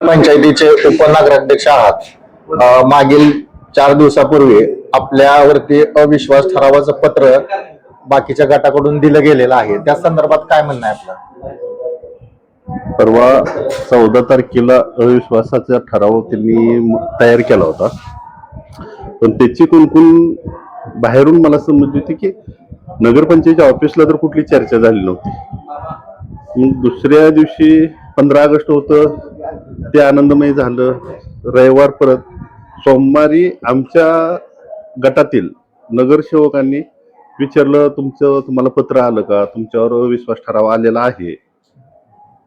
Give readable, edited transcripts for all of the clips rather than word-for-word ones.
पंचायतीचे उपनगराध्यक्ष आहात. मागील 4 दिवसापूर्वी आपल्यावरती अविश्वास ठरावाचं पत्र बाकीच्या गटाकडून दिलं गेलेलं आहे. त्या संदर्भात काय म्हणणं आहे आपलं? परवा 14 तारखेला अविश्वासाचा ठराव त्यांनी तयार केला होता, पण त्याची कुणकुण बाहेरून मला समजली होती की नगरपंचायतीच्या ऑफिसला तर कुठली चर्चा झाली नव्हती. मग दुसऱ्या दिवशी 15 ऑगस्ट होतं, ते आनंदमय झालं. रविवार परत सोमवारी आमच्या गटातील नगरसेवकांनी विचारलं, तुम्हाला पत्र आलं का, तुमच्यावर अविश्वास ठराव आलेला आहे.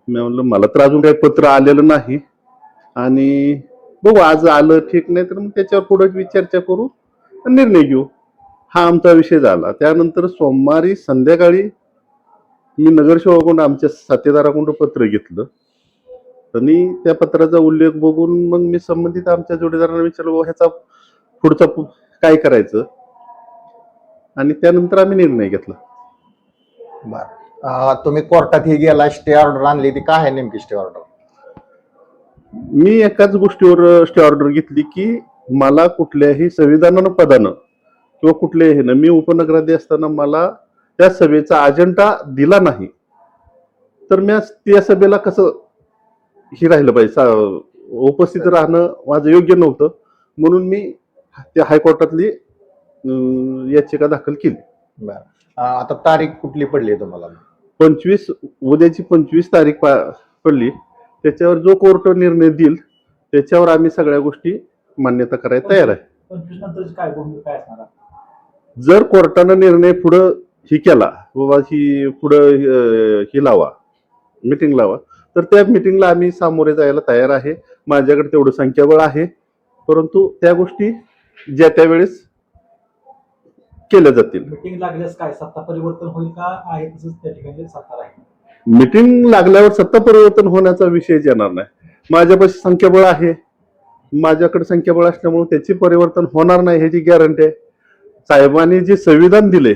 मी म्हणलं मला तर अजून काही पत्र आलेलं नाही, आणि बघू आज आलं ठीक, नाही तर मग त्याच्यावर पुढे चर्चा करू, निर्णय घेऊ. हा आमचा विषय झाला. त्यानंतर सोमवारी संध्याकाळी मी नगरसेवकाकडून आमच्या साथीदाराकडून पत्र घेतलं, आणि त्या पत्राचा उल्लेख बघून मग मी संबंधित आमच्या जोडीदारांना विचारलं ह्याचा पुढचा काय करायचं, आणि त्यानंतर आम्ही निर्णय घेतला. तुम्ही कोर्टात ही गेला, स्टे ऑर्डर आणली, ती काय आहे नेमकी स्टे ऑर्डर? मी एकाच गोष्टीवर स्टे ऑर्डर घेतली की मला कुठल्याही संविधानानं पदानं किंवा कुठल्याही ना, मी उपनगराध्यक्ष असताना मला त्या सभेचा अजेंडा दिला नाही, तर मी त्या सभेला कसं ही राहिलं पाहिजे, उपस्थित राहणं माझं योग्य नव्हतं. म्हणून मी त्या हायकोर्टातली याचिका दाखल केली. आता तारीख कुठली पडली तुम्हाला? 25 उद्याची 25 तारीख पडली. त्याच्यावर जो कोर्ट निर्णय देईल त्याच्यावर आम्ही सगळ्या गोष्टी मान्यता करायला तयार आहे. 25 नंतरची काय भूमिका काय असणार? जर कोर्टानं निर्णय पुढं ही केला, बाबा ही पुढं ही लावा, मीटिंग लावा, तर त्या मीटिंगला आम्ही सामोरे जायला तयार आहे. माझ्याकडे तेवढं संख्याबळ आहे, परंतु त्या गोष्टी ज्या त्यावेळेस केल्या जातील. मीटिंग लागल्यास काय सत्ता परिवर्तन होईल का, आहे तसंच त्या ठिकाणी सत्ता राहील? मीटिंग लागल्यावर सत्ता परिवर्तन होण्याचा विषयच येणार नाही. माझ्यापाशी संख्याबळ आहे, माझ्याकडे संख्याबळ असल्यामुळे त्याची परिवर्तन होणार नाही ह्याची गॅरंटी आहे. साहेबांनी जे संविधान दिले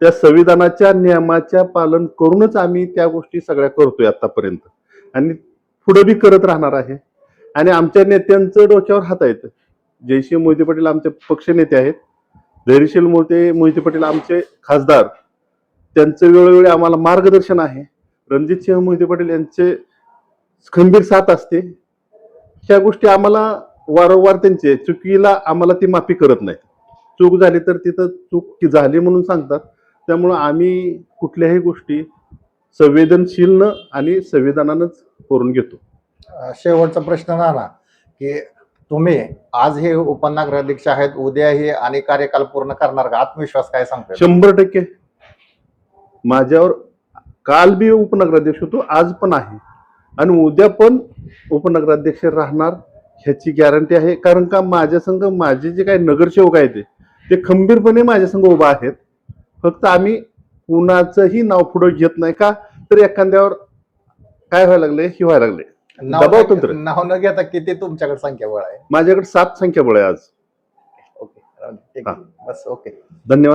त्या संविधानाच्या नियमाच्या पालन करूनच आम्ही त्या गोष्टी सगळ्या करतोय आतापर्यंत, आणि पुढे बी करत राहणार आहे. आणि आमच्या नेत्यांचं डोक्यावर हात आहेत. जयसिंह मोहिते पाटील आमचे पक्ष नेते आहेत, धैर्यशील मोहिते पाटील आमचे खासदार, त्यांचं वेळोवेळी आम्हाला मार्गदर्शन आहे. रणजितसिंह मोहिते पाटील यांचे खंबीर साथ असते. ह्या गोष्टी आम्हाला वारंवार त्यांचे चुकीला आम्हाला ती माफी करत नाही. चूक झाली तर तिथं चूक झाली म्हणून सांगतात. त्यामुळं आम्ही कुठल्याही गोष्टी संवेदनशील आणि संविधानानंच करून घेतो. शेवटचा प्रश्न ना की तुम्ही आज हे उपनगराध्यक्ष आहेत, उद्या हे आणि कार्यकाल पूर्ण करणार का? आत्मविश्वास काय सांगतो? 100% माझ्यावर काल बी उपनगराध्यक्ष होतो, आज पण आहे, आणि उद्या पण उपनगराध्यक्ष राहणार ह्याची गॅरंटी आहे. कारण का माझ्या संघ माझे जे काही नगरसेवक आहेत ते खंबीरपणे माझ्या संघ उभा आहेत. फक्त आम्ही कुणाचंही नाव पुढे घेत नाही का, तर एखाद्यावर काय व्हायला लागले, ही व्हायला लागले दबाव तंत्र. नाव न घेता किती तुमच्याकडे संख्याबळ आहे? माझ्याकडे 7 संख्याबळ आहे आज. ओके, बस. ओके, धन्यवाद.